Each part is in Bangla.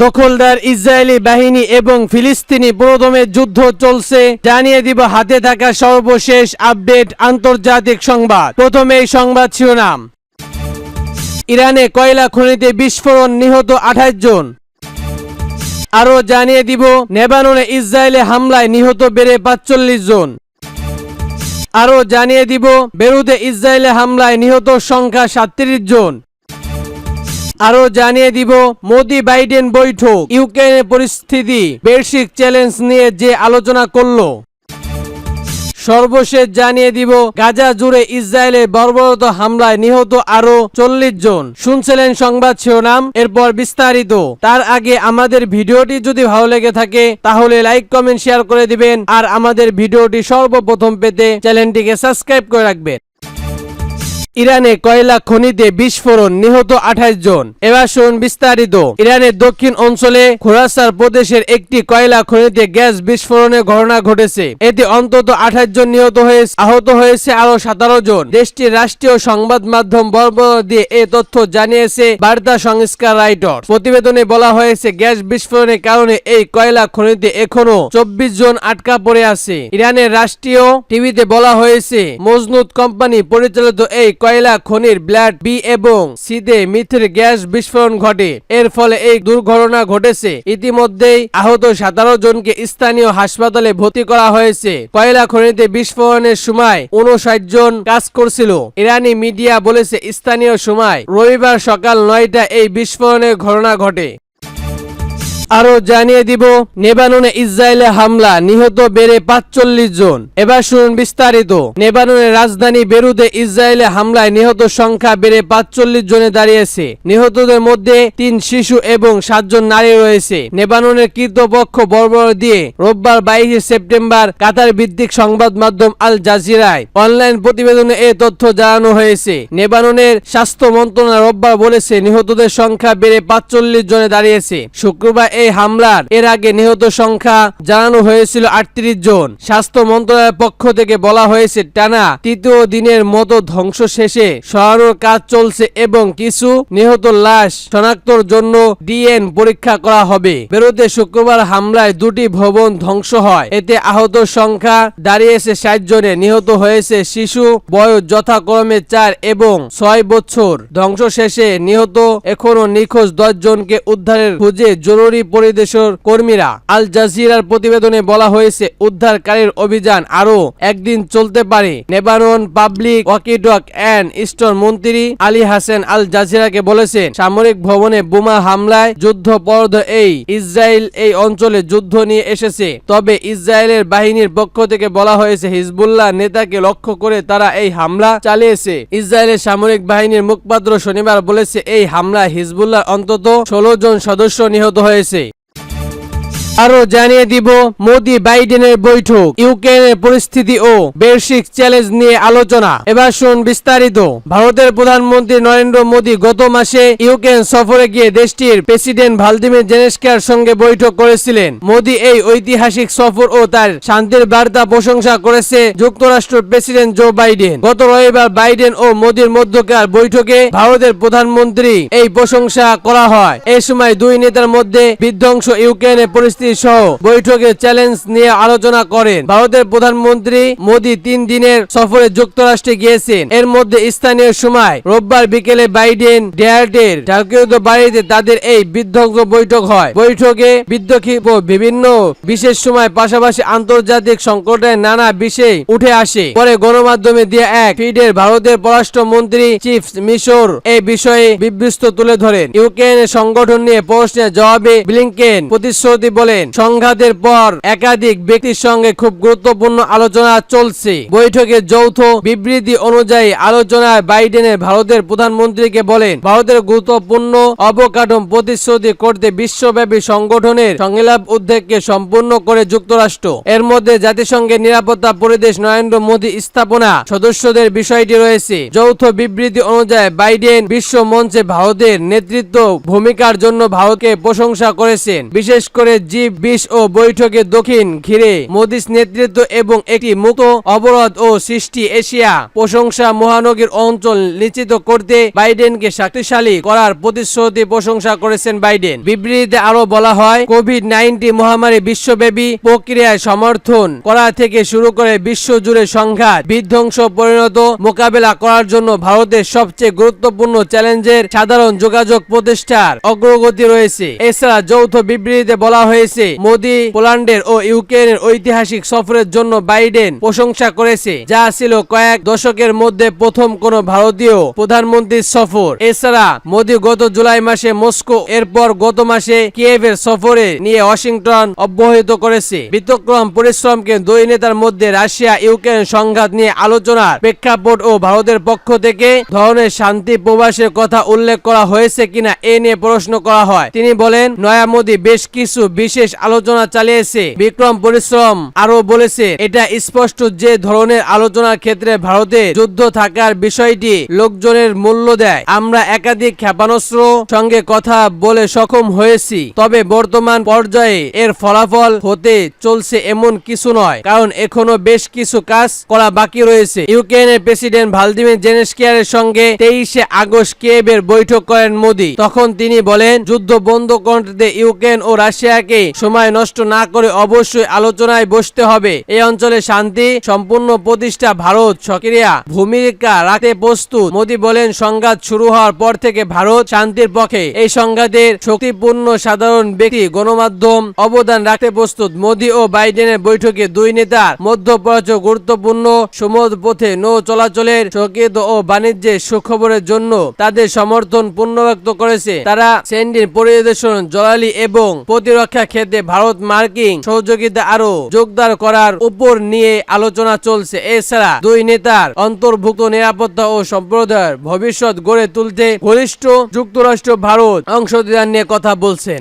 দখলদার ইসরায়েলি বাহিনী এবং ফিলিস্তিনি পুরোদমে যুদ্ধ চলছে, জানিয়ে দিব হাতে থাকা সর্বশেষ আপডেট আন্তর্জাতিক সংবাদ। প্রথমে এই সংবাদ শিরোনাম। ইরানে কয়লা খনিতে বিস্ফোরণ, নিহত 28 জন। আরো জানিয়ে দিব লেবাননে ইসরায়েলে হামলায় নিহত বেড়ে 45 জন। আরো জানিয়ে দিব বেরুতে ইসরায়েলে হামলায় নিহত সংখ্যা 37 জন। আরো জানিয়ে দিব মোদি বাইডেন বৈঠক, ইউক্রেনের পরিস্থিতি, বৈশ্বিক চ্যালেঞ্জ নিয়ে যে আলোচনা করলো। সর্বশেষ জানিয়ে দিব গাজা জুড়ে ইসরায়েলের বর্বরত হামলায় নিহত আরো 40 জন। শুনছিলেন সংবাদ শিরোনাম, এরপর বিস্তারিত। তার আগে আমাদের ভিডিওটি যদি ভালো লেগে থাকে তাহলে লাইক, কমেন্ট, শেয়ার করে দিবেন। আর আমাদের ভিডিওটি সর্বপ্রথম পেতে চ্যানেলটিকে সাবস্ক্রাইব করে রাখবেন। ইরানে কয়লা খনিতে বিস্ফোরণ, নিহত 28 জন। এবার শুনুন বিস্তারিত। ইরানের দক্ষিণ অঞ্চলে খোরাসান প্রদেশের একটি কয়লা খনিতে গ্যাস বিস্ফোরণের ঘটনা ঘটেছে। এতে অন্তত 28 জন নিহত হয়েছে, আহত হয়েছে আরো 17 জন। দেশটির রাষ্ট্রীয় সংবাদ মাধ্যম বর্বরতা দিয়ে এ তথ্য জানিয়েছে বার্তা সংস্থা রাইটার্স। প্রতিবেদনে বলা হয়েছে গ্যাস বিস্ফোরণের কারণে এই কয়লা খনিতে এখনো 24 জন আটকা পড়ে আছে। ইরানের রাষ্ট্রীয় টিভিতে বলা হয়েছে মজনুদ কোম্পানি পরিচালিত এই কয়লা খনির ব্ল্যাড বি এবং সিতে মিথের গ্যাস বিস্ফোরণ ঘটে। এর ফলে এই দুর্ঘটনা ঘটেছে। ইতিমধ্যেই আহত 17 জনকে স্থানীয় হাসপাতালে ভর্তি করা হয়েছে। কয়লা খনিতে বিস্ফোরণের সময় 59 জন কাজ করছিল। ইরানি মিডিয়া বলেছে স্থানীয় সময় রবিবার সকাল 9টায় এই বিস্ফোরণের ঘটনা ঘটে। আরো জানিয়ে দিব লেবাননে ইসরায়েলে হামলা, নিহত বেড়ে 45 জন। এবার শুনুন বিস্তারিত। লেবাননের রাজধানী বেরুতে ইসরায়েলে হামলায় নিহত সংখ্যা বেড়ে 45 জনে দাঁড়িয়েছে। নিহতদের মধ্যে 3 শিশু এবং 7 জন নারী রয়েছে। লেবাননের কর্তৃপক্ষ বর্বরতা দিয়ে রোববার 22 সেপ্টেম্বর কাতার ভিত্তিক সংবাদ মাধ্যম আল জাজিরায় অনলাইন প্রতিবেদনে এ তথ্য জানানো হয়েছে। লেবাননের স্বাস্থ্য মন্ত্রণালয় রোববার বলেছে নিহতদের সংখ্যা বেড়ে 45 জনে দাঁড়িয়েছে। শুক্রবার এই হামলার এর আগে নিহত সংখ্যা জানানো হয়েছিল 38 জন। স্বাস্থ্য মন্ত্রণালয়ের পক্ষ থেকে বলা হয়েছে টানা তৃতীয় দিনের মতো ধ্বংস শেষে সরানোর কাজ চলছে এবং কিছু নিহত লাশ শনাক্তর জন্য ডিএন পরীক্ষা করা হবে। বেরুতে শুক্রবার হামলায় 2টি ভবন ধ্বংস হয়। এতে আহত সংখ্যা দাঁড়িয়েছে 60 জনে। নিহত হয়েছে শিশু, বয়স যথাক্রমে 4 এবং 6 বছর। ধ্বংস শেষে নিহত এখনো নিখোঁজ 10 জনকে উদ্ধারের খুঁজে জরুরি পরিবেশের কর্মীরা। আল জাজিরার প্রতিবেদনে বলা হয়েছে উদ্ধারকারীর অভিযান আরো একদিন চলতে পারে। লেবানন পাবলিক ওয়াকিটক অ্যান্ড স্টোর মন্ত্রী আলী হাসান আল জাজিরাকে বলেছেন সামরিক ভবনে বোমা হামলায় যুদ্ধপরাধ ইসরায়েল এই অঞ্চলে যুদ্ধ নিয়ে এসেছে। তবে ইসরায়েলের বাহিনীর পক্ষ থেকে বলা হয়েছে হিজবুল্লাহ নেতাকে লক্ষ্য করে তারা এই হামলা চালিয়েছে। ইসরায়েলের সামরিক বাহিনীর মুখপাত্র শনিবার বলেছে এই হামলায় হিজবুল্লাহ অন্তত 16 জন সদস্য নিহত হয়েছে। আরো জানিয়ে দিব মোদি বাইডেনের বৈঠক, ইউক্রেনের পরিস্থিতি ও বৈশ্বিক চ্যালেঞ্জ নিয়ে আলোচনা। এবার শুন বিস্তারিত। ভারতের প্রধানমন্ত্রী নরেন্দ্র মোদি গত মাসে ইউক্রেন সফরে গিয়ে দেশটির প্রেসিডেন্ট ভ্লাদিমির জেলেনস্কির সঙ্গে বৈঠক করেছিলেন। মোদি এই ঐতিহাসিক সফর ও তার শান্তির বার্তা প্রশংসা করেছে যুক্তরাষ্ট্রের প্রেসিডেন্ট জো বাইডেন। গত রবিবার বাইডেন ও মোদির মধ্যকার বৈঠকে ভারতের প্রধানমন্ত্রী এই প্রশংসা করা হয়। এই সময় দুই নেতার মধ্যে বিধ্বংস ইউক্রেনের পরিস্থিতি সহ বৈঠকে চ্যালেঞ্জ নিয়ে আলোচনা করেন। ভারতের প্রধানমন্ত্রী মোদি 3 দিনের সফরে যুক্তরাষ্ট্রে গিয়েছেন। এর মধ্যে স্থানীয় সময় রোববার বিকেলে বাইডেন ডেয়ার্টের জাতীয় বাড়িতে তাদের এই বিধ্বংস বৈঠক হয়। বৈঠকে বিদ্যুৎ বিভিন্ন বিশেষ সময় পাশাপাশি আন্তর্জাতিক সংকটের নানা বিষয় উঠে আসে। পরে গণমাধ্যমে দিয়ে এক ফিডের ভারতের পররাষ্ট্রমন্ত্রী চিফ মিশর এই বিষয়ে বিবৃতি তুলে ধরেন। ইউক্রেনের সংগঠন নিয়ে প্রশ্নের জবাবে ব্লিংকেন প্রতিশ্রুতি বলেন সংঘাতের পর একাধিক ব্যক্তির সঙ্গে খুব গুরুত্বপূর্ণ আলোচনা চলছে। বৈঠকে যৌথ বিবৃতি অনুযায়ী আলোচনায় বাইডেনের ভারতের প্রধানমন্ত্রীকে বলেন ভারতের গুরুত্বপূর্ণ অবকাঠামো প্রতিশ্রুতি করতে বিশ্বব্যাপী সংগঠনের সংলাপ উদ্যোগকে সম্পূর্ণ করে যুক্তরাষ্ট্র। এর মধ্যে জাতিসংঘের নিরাপত্তা পরিষদ নরেন্দ্র মোদী স্থাপনা সদস্যদের বিষয়টি রয়েছে। যৌথ বিবৃতি অনুযায়ী বাইডেন বিশ্ব মঞ্চে ভারতের নেতৃত্ব ভূমিকার জন্য ভারতকে প্রশংসা করেছেন, বিশেষ করে জি G20 ও বৈঠকে দক্ষিণ ঘিরে মোদির নেতৃত্ব এবং একটি মুক্ত অবরোধ ও সৃষ্টি এশিয়া প্রশংসা মহানগরীর অঞ্চল নিশ্চিত করতে বাইডেনকে শক্তিশালী করার প্রতিশ্রুতি প্রশংসা করেছেন বাইডেন। বিবৃতিতে আরো বলা হয়, কোভিড-19 মহামারী বিশ্বব্যাপী প্রক্রিয়ায় সমর্থন করা থেকে শুরু করে বিশ্বজুড়ে সংঘাত বিধ্বংস পরিণত মোকাবেলা করার জন্য ভারতের সবচেয়ে গুরুত্বপূর্ণ চ্যালেঞ্জের সাধারণ যোগাযোগ প্রতিষ্ঠার অগ্রগতি রয়েছে। এছাড়া যৌথ বিবৃতিতে বলা হয়েছে, মোদি পোল্যান্ডের ও ইউক্রেনের ঐতিহাসিক সফরের জন্য বাইডেন প্রশংসা করেছে, যা ছিল কয়েক দশকের মধ্যে প্রথম কোন ভারতীয় প্রধানমন্ত্রীর সফর। এছাড়া মোদি গত জুলাই মাসে মস্কো এরপর গত মাসে কিয়েভের সফরে নিয়ে ওয়াশিংটন অব্যাহত করেছে। ব্যতিক্রম পরিশ্রমকে দুই নেতার মধ্যে রাশিয়া ইউক্রেন সংঘাত নিয়ে আলোচনার প্রেক্ষাপট ও ভারতের পক্ষ থেকে ধরনের শান্তি প্রবাসের কথা উল্লেখ করা হয়েছে কিনা এ নিয়ে প্রশ্ন করা হয়। তিনি বলেন, নয়া মোদি বেশ কিছু বিশেষ আলোচনা চালিয়েছে। বিক্রম পরিশ্রম আরো বলেছে, এটা স্পষ্ট যে ধরনের আলোচনার ক্ষেত্রে ভারতের যুদ্ধ থাকার বিষয়টি লোকজনের মূল্য দেয়। আমরা একাধিক ক্ষেপণাস্ত্র সঙ্গে কথা বলে সক্ষম হয়েছি, তবে বর্তমান পর্যায়ে এর ফলাফল হতে চলছে এমন কিছু নয়, কারণ এখনো বেশ কিছু কাজ করা বাকি রয়েছে। ইউক্রেনের প্রেসিডেন্ট ভ্লাদিমির জেলেনস্কির সঙ্গে 23 আগস্ট কিয়েভের বৈঠক করেন মোদি। তখন তিনি বলেন, যুদ্ধ বন্ধ করতে ইউক্রেন ও রাশিয়াকে সময় নষ্ট না করে অবশ্যই আলোচনায় বসতে হবে। এই অঞ্চলে শান্তি সম্পূর্ণ প্রতিষ্ঠা ভারত সক্রিয় ভূমিকা রাখতে প্রস্তুত। মোদি বলেন, সংঘাত শুরু হওয়ার পর থেকে ভারত শান্তির পক্ষে। এই সংঘাতের শক্তিপূর্ণ সাধারণ ব্যক্তি গণমাধ্যম অবদান রাখতে প্রস্তুত। মোদি ও বাইডেনের বৈঠকে দুই নেতার মধ্যপ্রাচ্য গুরুত্বপূর্ণ সমুদ্র পথে নৌ চলাচলের সংকেত ও বাণিজ্যের সুখবরের জন্য তাদের সমর্থন পুনর্ব্যক্ত করেছে। তারা সেন্ডির পরিদর্শন, জ্বালানি এবং প্রতিরক্ষা ক্ষেত্রে ভারত মার্কিন সহযোগিতা আরো জোরদার করার উপর নিয়ে আলোচনা চলছে। এছাড়া দুই নেতার অন্তর্ভুক্ত নিরাপত্তা ও সম্প্রদায়ের ভবিষ্যৎ গড়ে তুলতে ঘনিষ্ঠ যুক্তরাষ্ট্র ভারত অংশীদার নিয়ে কথা বলছেন।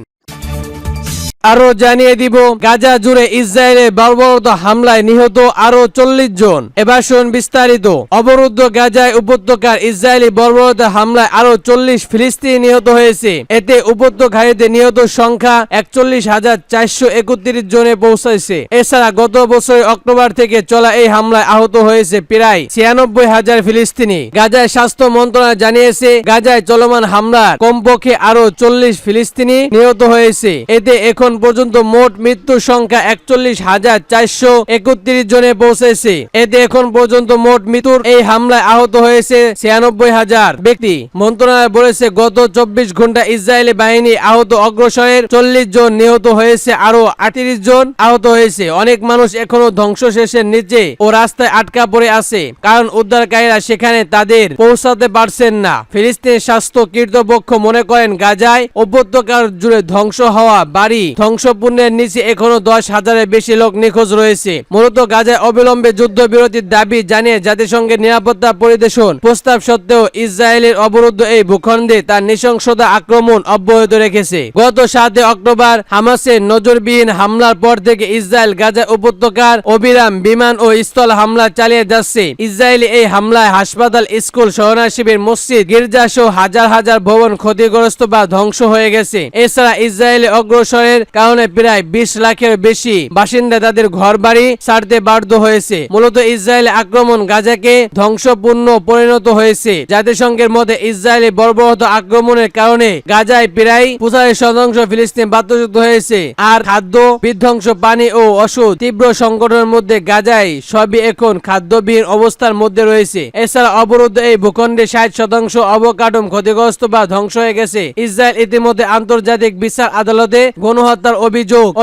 আরো জানিয়ে দিব, গাজা জুড়ে ইসরায়েলের বর্বরত হামলায় নিহত আরো 40 জন। এবার শুন বিস্তারিত। অবরুদ্ধ গাজায় উপত্যকার ইসরায়েলি বর্বরত হামলায় আরো 40 ফিলিস্তিনি নিহত হয়েছে। এতে উপত্যকারীতে নিহত সংখ্যা 41,431 জনে পৌঁছাইছে। এছাড়া গত বছর অক্টোবর থেকে চলা এই হামলায় আহত হয়েছে প্রায় 96,000 ফিলিস্তিনি। গাজায় স্বাস্থ্য মন্ত্রণালয় জানিয়েছে, গাজায় চলমান হামলার কমপক্ষে আরো 40 ফিলিস্তিনি নিহত হয়েছে। এতে এখন পর্যন্ত মোট মৃত্যুর সংখ্যা 41,431 জনে পৌঁছেছে। এতে এখন পর্যন্ত মোট মৃত্যুর এই হামলায় আহত হয়েছে 96,000 ব্যক্তি। মন্ত্রণালয় বলেছে, গত 24 ঘন্টা ইসরায়েলি বাহিনী আহত অগ্রসরের 40 জন, নিহত হয়েছে আরো 38 জন আহত হয়েছে। অনেক মানুষ এখনো ধ্বংসশেষের নিচে ও রাস্তায় আটকা পড়ে আছে, কারণ উদ্ধারকারীরা সেখানে তাদের পৌঁছাতে পারছেন না। ফিলিস্তিনের স্বাস্থ্য কর্তৃপক্ষ মনে করেন, গাজায় উপত্যকার জুড়ে ধ্বংস হওয়া বাড়ি ধ্বংসপূর্ণের নিচে এখনো 10,000-এর বেশি লোক নিখোঁজ রয়েছে। মূলত গাজায় অবিলম্বে যুদ্ধবিরতির দাবি জানিয়ে জাতিসংঘের নিরাপত্তা পরিষদ প্রস্তাব সত্ত্বেও ইসরায়েলের অবরুদ্ধ এই ভূখণ্ডে তার নৃশংসতা আক্রমণ অব্যাহত রেখেছে। গত 7 অক্টোবর হামাসের নজরবিহীন হামলার পর থেকে ইসরায়েল গাজা উপত্যকার অবিরাম বিমান ও স্থল হামলা চালিয়ে যাচ্ছে। ইসরায়েলি এই হামলায় হাসপাতাল, স্কুল, শরণা শিবির, মসজিদ, গির্জা সহ হাজার হাজার ভবন ক্ষতিগ্রস্ত বা ধ্বংস হয়ে গেছে। এছাড়া ইসরায়েলি অগ্রসরের কারণে প্রায় 20 লাখের বেশি বাসিন্দা তাদের ঘরবাড়ি ছাড়তে বাধ্য হয়েছে। মূলত ইসরায়েলি আক্রমণ গাজাকে ধ্বংসপূর্ণ পরিণত হয়েছে। জাতিসংঘের মতে ইসরায়েলি বর্বরত আক্রমণের কারণে গাজায় প্রায় 45% ফিলিস্তিন বাস্তুচ্যুত হয়েছে। আর খাদ্য বিধ্বংস, পানি ও ওষুধ তীব্র সংকটের মধ্যে গাজায় সবই এখন খাদ্যবিহীন অবস্থার মধ্যে রয়েছে। এছাড়া অবরুদ্ধ এই ভূখণ্ডে 60% অবকাঠামো ক্ষতিগ্রস্ত বা ধ্বংস হয়ে গেছে। ইসরায়েল ইতিমধ্যে আন্তর্জাতিক বিচার আদালতে গণহত্যার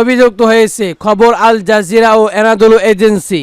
অভিযুক্ত হয়েছে। খবর আল জাজিরা ও এনাদোলু এজেন্সি।